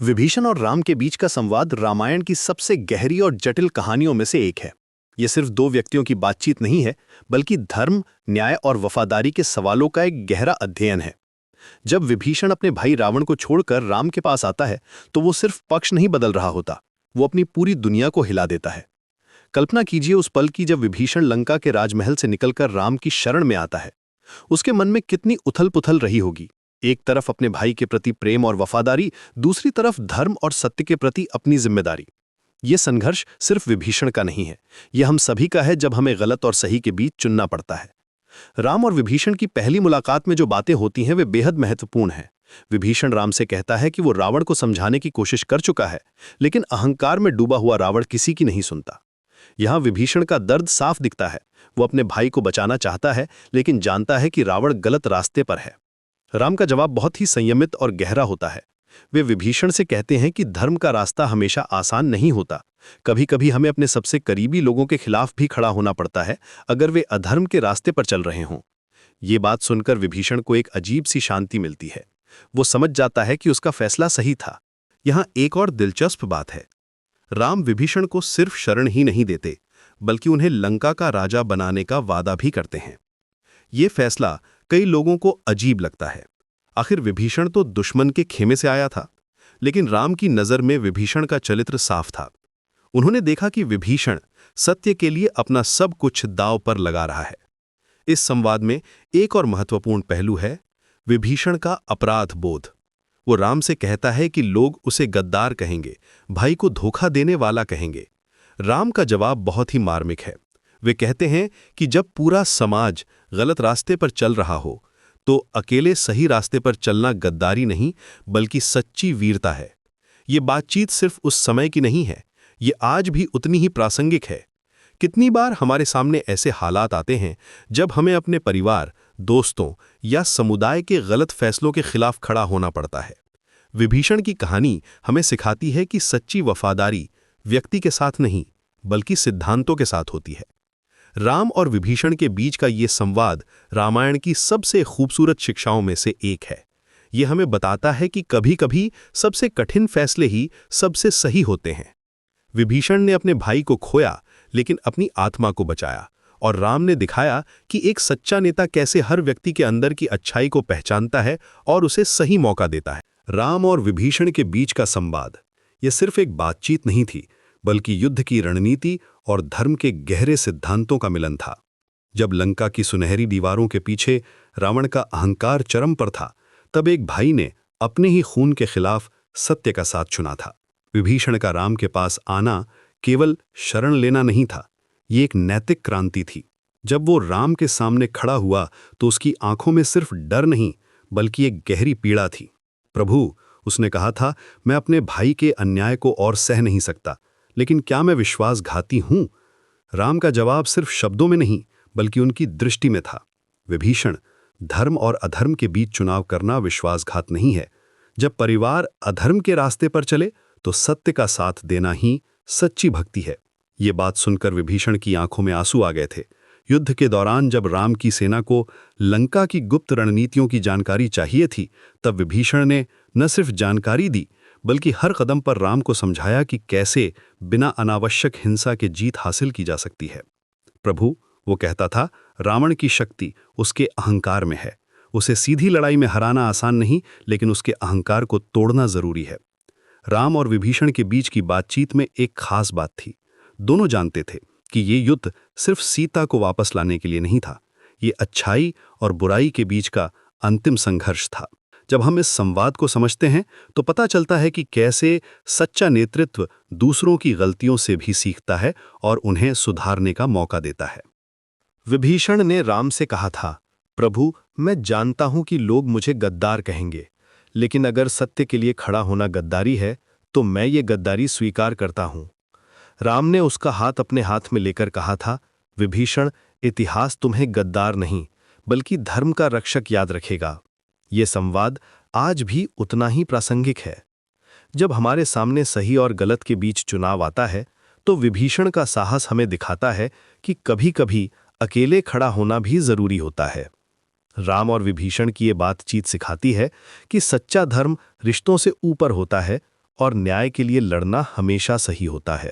विभीषण और राम के बीच का संवाद रामायण की सबसे गहरी और जटिल कहानियों में से एक है। यह सिर्फ दो व्यक्तियों की बातचीत नहीं है, बल्कि धर्म, न्याय और वफादारी के सवालों का एक गहरा अध्ययन है। जब विभीषण अपने भाई रावण को छोड़कर राम के पास आता है, तो वो सिर्फ पक्ष नहीं बदल रहा होता, वो अपनी पूरी दुनिया को हिला देता है। कल्पना कीजिए उस पल की जब विभीषण लंका के राजमहल से निकलकर राम की शरण में आता है। उसके मन में कितनी उथल पुथल रही होगी। एक तरफ अपने भाई के प्रति प्रेम और वफादारी, दूसरी तरफ धर्म और सत्य के प्रति अपनी जिम्मेदारी। ये संघर्ष सिर्फ विभीषण का नहीं है, यह हम सभी का है जब हमें गलत और सही के बीच चुनना पड़ता है। राम और विभीषण की पहली मुलाकात में जो बातें होती हैं वे बेहद महत्वपूर्ण हैं। विभीषण राम से कहता है कि वो रावण को समझाने की कोशिश कर चुका है, लेकिन अहंकार में डूबा हुआ रावण किसी की नहीं सुनता। यहां विभीषण का दर्द साफ दिखता है। वो अपने भाई को बचाना चाहता है, लेकिन जानता है कि रावण गलत रास्ते पर है। राम का जवाब बहुत ही संयमित और गहरा होता है। वे विभीषण से कहते हैं कि धर्म का रास्ता हमेशा आसान नहीं होता। कभी कभी हमें अपने सबसे करीबी लोगों के खिलाफ भी खड़ा होना पड़ता है, अगर वे अधर्म के रास्ते पर चल रहे हों। ये बात सुनकर विभीषण को एक अजीब सी शांति मिलती है। वो समझ जाता है कि उसका फैसला सही था। यहाँ एक और दिलचस्प बात है। राम विभीषण को सिर्फ शरण ही नहीं देते, बल्कि उन्हें लंका का राजा बनाने का वादा भी करते हैं। ये फैसला कई लोगों को अजीब लगता है। आखिर विभीषण तो दुश्मन के खेमे से आया था, लेकिन राम की नज़र में विभीषण का चरित्र साफ था। उन्होंने देखा कि विभीषण सत्य के लिए अपना सब कुछ दांव पर लगा रहा है। इस संवाद में एक और महत्वपूर्ण पहलू है विभीषण का अपराध बोध। वो राम से कहता है कि लोग उसे गद्दार कहेंगे, भाई को धोखा देने वाला कहेंगे। राम का जवाब बहुत ही मार्मिक है। वे कहते हैं कि जब पूरा समाज गलत रास्ते पर चल रहा हो, तो अकेले सही रास्ते पर चलना गद्दारी नहीं, बल्कि सच्ची वीरता है। ये बातचीत सिर्फ उस समय की नहीं है, ये आज भी उतनी ही प्रासंगिक है। कितनी बार हमारे सामने ऐसे हालात आते हैं जब हमें अपने परिवार, दोस्तों या समुदाय के गलत फैसलों के खिलाफ खड़ा होना पड़ता है। विभीषण की कहानी हमें सिखाती है कि सच्ची वफादारी व्यक्ति के साथ नहीं, बल्कि सिद्धांतों के साथ होती है। राम और विभीषण के बीच का ये संवाद रामायण की सबसे खूबसूरत शिक्षाओं में से एक है। ये हमें बताता है कि कभी-कभी सबसे कठिन फैसले ही सबसे सही होते हैं। विभीषण ने अपने भाई को खोया, लेकिन अपनी आत्मा को बचाया, और राम ने दिखाया कि एक सच्चा नेता कैसे हर व्यक्ति के अंदर की अच्छाई को पहचानता है और उसे सही मौका देता है। राम और विभीषण के बीच का संवाद यह सिर्फ एक बातचीत नहीं थी, बल्कि युद्ध की रणनीति और धर्म के गहरे सिद्धांतों का मिलन था। जब लंका की सुनहरी दीवारों के पीछे रावण का अहंकार चरम पर था, तब एक भाई ने अपने ही खून के खिलाफ सत्य का साथ चुना था। विभीषण का राम के पास आना केवल शरण लेना नहीं था, ये एक नैतिक क्रांति थी। जब वो राम के सामने खड़ा हुआ, तो उसकी आंखों में सिर्फ डर नहीं, बल्कि एक गहरी पीड़ा थी। प्रभु, उसने कहा था, मैं अपने भाई के अन्याय को और सह नहीं सकता, लेकिन क्या मैं विश्वासघाती हूं? राम का जवाब सिर्फ शब्दों में नहीं, बल्कि उनकी दृष्टि में था। विभीषण, धर्म और अधर्म के बीच चुनाव करना विश्वासघात नहीं है। जब परिवार अधर्म के रास्ते पर चले, तो सत्य का साथ देना ही सच्ची भक्ति है। ये बात सुनकर विभीषण की आंखों में आंसू आ गए थे। युद्ध के दौरान जब राम की सेना को लंका की गुप्त रणनीतियों की जानकारी चाहिए थी, तब विभीषण ने न सिर्फ जानकारी दी, बल्कि हर कदम पर राम को समझाया कि कैसे बिना अनावश्यक हिंसा के जीत हासिल की जा सकती है। प्रभु, वो कहता था, रावण की शक्ति उसके अहंकार में है। उसे सीधी लड़ाई में हराना आसान नहीं, लेकिन उसके अहंकार को तोड़ना जरूरी है। राम और विभीषण के बीच की बातचीत में एक खास बात थी। दोनों जानते थे कि ये युद्ध सिर्फ सीता को वापस लाने के लिए नहीं था, ये अच्छाई और बुराई के बीच का अंतिम संघर्ष था। जब हम इस संवाद को समझते हैं, तो पता चलता है कि कैसे सच्चा नेतृत्व दूसरों की गलतियों से भी सीखता है और उन्हें सुधारने का मौका देता है। विभीषण ने राम से कहा था, प्रभु, मैं जानता हूं कि लोग मुझे गद्दार कहेंगे, लेकिन अगर सत्य के लिए खड़ा होना गद्दारी है, तो मैं ये गद्दारी स्वीकार करता हूं। राम ने उसका हाथ अपने हाथ में लेकर कहा था, विभीषण, इतिहास तुम्हें गद्दार नहीं, बल्कि धर्म का रक्षक याद रखेगा। ये संवाद आज भी उतना ही प्रासंगिक है। जब हमारे सामने सही और गलत के बीच चुनाव आता है, तो विभीषण का साहस हमें दिखाता है कि कभी-कभी अकेले खड़ा होना भी जरूरी होता है। राम और विभीषण की ये बातचीत सिखाती है कि सच्चा धर्म रिश्तों से ऊपर होता है और न्याय के लिए लड़ना हमेशा सही होता है।